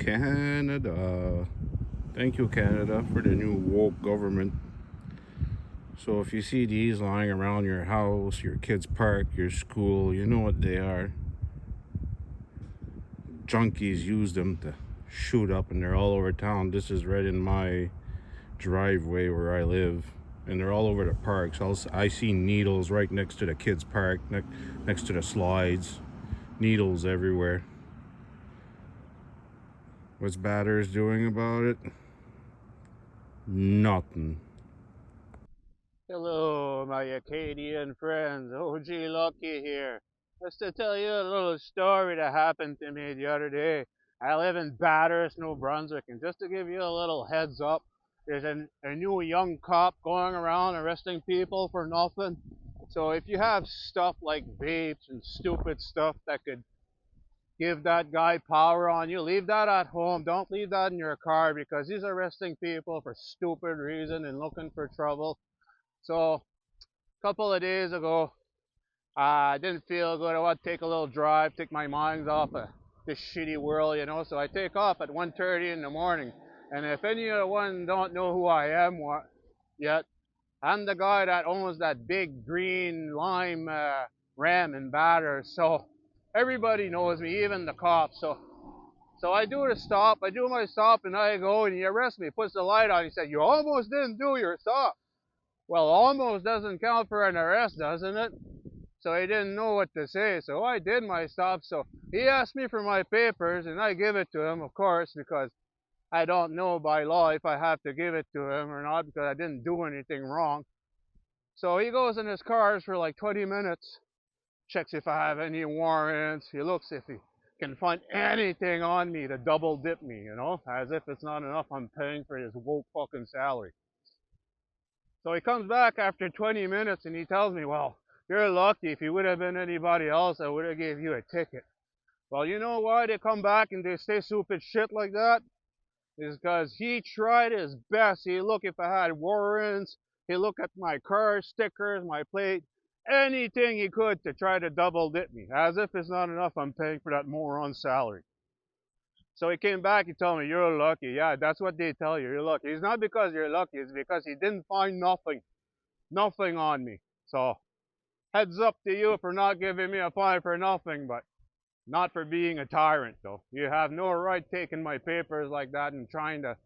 Canada. Thank you, Canada, for the new woke government. So if you see these lying around your house, your kids' park, your school, you know what they are. Junkies use them to shoot up, and they're all over town. This is right in my driveway where I live, and they're all over the parks. I see needles right next to the kids' park, next to the slides. Needles everywhere. What's Batters doing about it? Nothing. Hello, my Acadian friends. OG Lucky here. Just to tell you a little story that happened to me the other day. I live in Bathurst, New Brunswick, and just to give you a little heads up, there's a new young cop going around arresting people for nothing. So if you have stuff like vapes and stupid stuff that could give that guy power on you, leave that at home. Don't leave that in your car because he's arresting people for stupid reason and looking for trouble. So couple of days ago, I didn't feel good. I want to take a little drive, take my mind off of this shitty world, you know. So I take off at 1:30 in the morning. And if anyone don't know who I am yet, I'm the guy that owns that big green lime Ram in Batter. So everybody knows me, even the cops. So I do the stop. I do my stop, and I go, and he arrests me. Puts the light on. He said, "You almost didn't do your stop." Well, almost doesn't count for an arrest, doesn't it? So he didn't know what to say. So I did my stop. So he asked me for my papers, and I give it to him, of course, because I don't know by law if I have to give it to him or not because I didn't do anything wrong. So he goes in his cars for like 20 minutes, checks if I have any warrants. He looks if he can find anything on me to double dip me, you know, as if it's not enough I'm paying for his woke fucking salary. So he comes back after 20 minutes and he tells me, "Well, you're lucky. If you would have been anybody else, I would have gave you a ticket." Well, you know why they come back and they say stupid shit like that? Is because he tried his best. He looked if I had warrants. He looked at my car stickers, my plate, anything he could to try to double dip me. As if it's not enough I'm paying for that moron's salary. So he came back, he told me, "You're lucky." Yeah, that's what they tell you. You're lucky. It's not because you're lucky, it's because he didn't find nothing on me. So heads up to you for not giving me a fine for nothing, but not for being a tyrant, though. You have no right taking my papers like that and trying to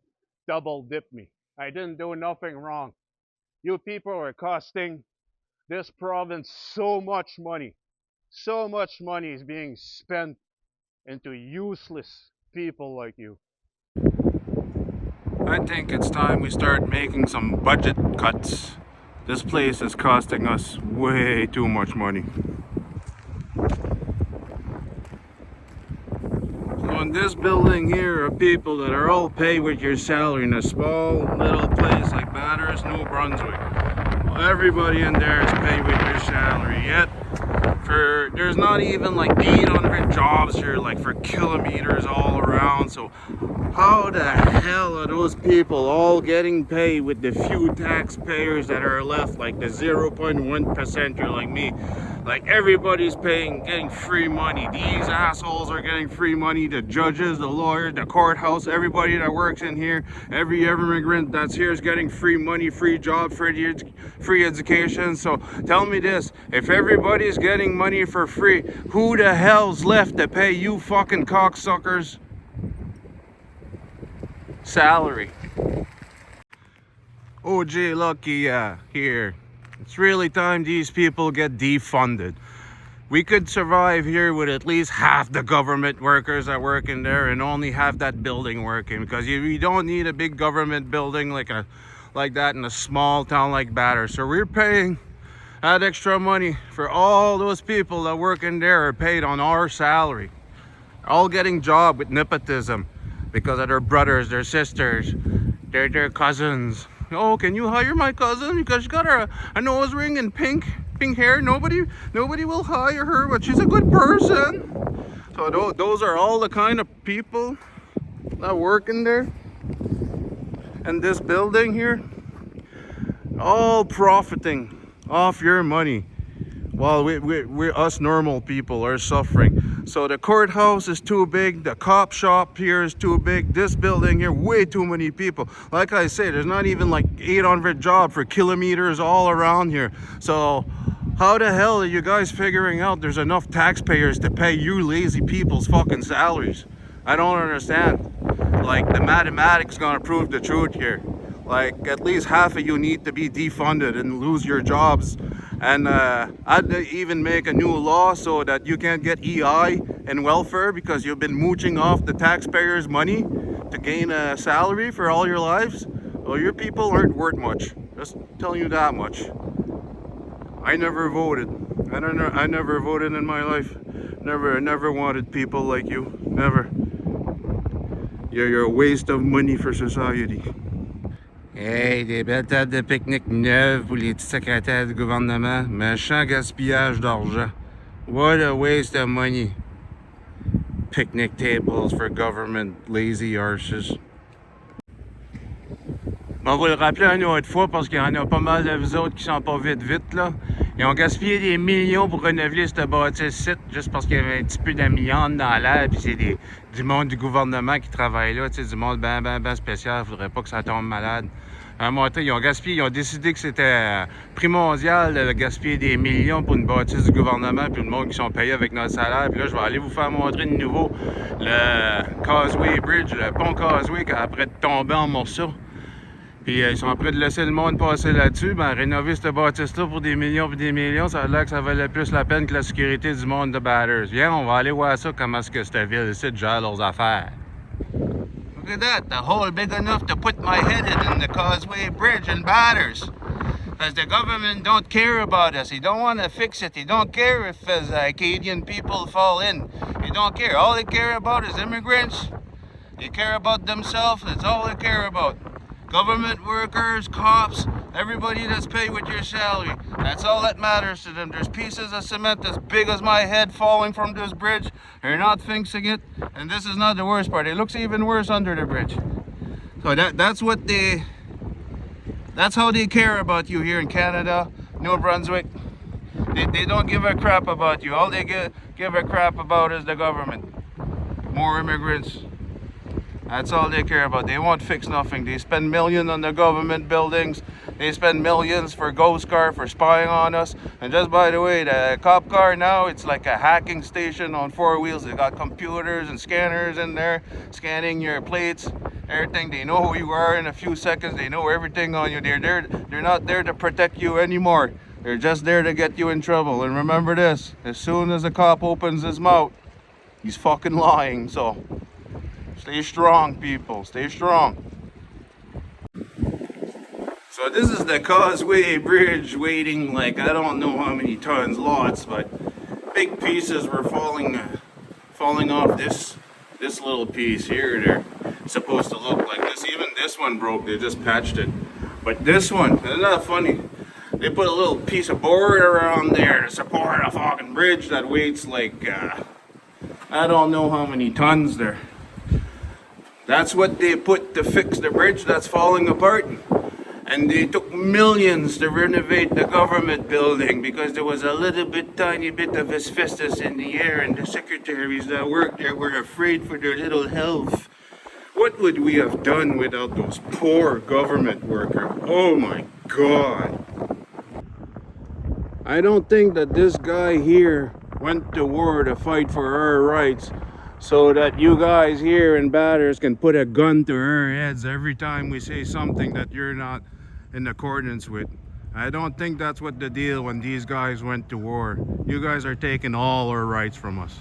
double dip me. I didn't do nothing wrong. You people are costing this province so much money. So much money is being spent into useless people like you. I think it's time we start making some budget cuts. This place is costing us way too much money. So in this building here are people that are all paid with your salary in a small little place like Bathurst, New Brunswick. Everybody in there is paid with your salary. Yet there's not even like 800 jobs here, like for kilometers all around. So how the hell are those people all getting paid with the few taxpayers that are left, like the 0.1%? You're like me. Like everybody's getting free money. These assholes are getting free money. The judges, the lawyers, the courthouse, everybody that works in here, every immigrant that's here is getting free money, free job, free education. So tell me this, if everybody's getting money for free, who the hell's left to pay you fucking cocksuckers salary? OJ Lucky here. It's really time these people get defunded. We could survive here with at least half the government workers that work in there and only have that building working, because you don't need a big government building like that in a small town like Batter. So we're paying that extra money for all those people that work in there are paid on our salary. All getting job with nepotism because of their brothers, their sisters, their cousins. "Oh, can you hire my cousin because she's got a nose ring and pink hair? Nobody will hire her, but she's a good person." So those are all the kind of people that work in there. And this building here, all profiting off your money. while we us normal people are suffering. So the courthouse is too big, the cop shop here is too big, this building here, way too many people. Like I say, there's not even like 800 jobs for kilometers all around here. So how the hell are you guys figuring out there's enough taxpayers to pay you lazy people's fucking salaries? I don't understand. Like, the mathematics gonna prove the truth here. Like, at least half of you need to be defunded and lose your jobs. And I'd even make a new law so that you can't get EI and welfare because you've been mooching off the taxpayers' money to gain a salary for all your lives. Well, your people aren't worth much. Just telling you that much. I never voted. I never voted in my life. Never wanted people like you. Never. You're a waste of money for society. Hey, des belles tables de pique-nique neuves pour les petits secrétaires du gouvernement. Méchant gaspillage d'argent. What a waste of money. Picnic tables for government lazy arses. On va le rappeler une autre fois parce qu'il y en a pas mal de vous autres qui sont pas vite là. Ils ont gaspillé des millions pour renouveler ce bâtisse-site juste parce qu'il y avait un petit peu d'amiante dans l'air, puis c'est du monde du gouvernement qui travaille là, tu sais, du monde ben spécial, faudrait pas que ça tombe malade. À un moment donné, ils ont gaspillé, ils ont décidé que c'était primordial de gaspiller des millions pour une bâtisse du gouvernement, puis le monde qui sont payés avec notre salaire. Puis là, je vais aller vous faire montrer de nouveau le Causeway Bridge, le pont Causeway qui est après de tomber en morceaux. Puis ils sont en train de laisser le monde passer là-dessus. Ben, rénover cette bâtisse-là pour des millions et des millions, ça a l'air que ça valait plus la peine que la sécurité du monde de Batters. Viens, on va aller voir ça, comment est-ce que cette ville-ci gère leurs affaires. Look at that, the hole big enough to put my head in the Causeway Bridge in Batters. Because the government don't care about us. They don't want to fix it. They don't care if as Acadian people fall in. They don't care. All they care about is immigrants. They care about themselves. That's all they care about. Government workers, cops, everybody that's paid with your salary. That's all that matters to them. There's pieces of cement as big as my head falling from this bridge. They're not fixing it. And this is not the worst part. It looks even worse under the bridge. So that's how they care about you here in Canada, New Brunswick. They don't give a crap about you. All they give a crap about is the government. More immigrants. That's all they care about. They won't fix nothing. They spend millions on the government buildings. They spend millions for Ghost Car, for spying on us. And just by the way, the cop car now, it's like a hacking station on 4 wheels. They got computers and scanners in there, scanning your plates, everything. They know who you are in a few seconds. They know everything on you. They're not there to protect you anymore. They're just there to get you in trouble. And remember this, as soon as a cop opens his mouth, he's fucking lying. So stay strong, people. Stay strong. So this is the Causeway Bridge waiting, like, I don't know how many tons, lots, but big pieces were falling off this little piece here. They're supposed to look like this. Even this one broke. They just patched it. But this one, isn't that funny? They put a little piece of board around there to support a fucking bridge that weighs like, I don't know how many tons there. That's what they put to fix the bridge that's falling apart. And they took millions to renovate the government building because there was a tiny bit of asbestos in the air, and the secretaries that worked there were afraid for their little health. What would we have done without those poor government workers? Oh my God. I don't think that this guy here went to war to fight for our rights so that you guys here in Batters can put a gun to our heads every time we say something that you're not in accordance with. I don't think that's what the deal when these guys went to war. You guys are taking all our rights from us.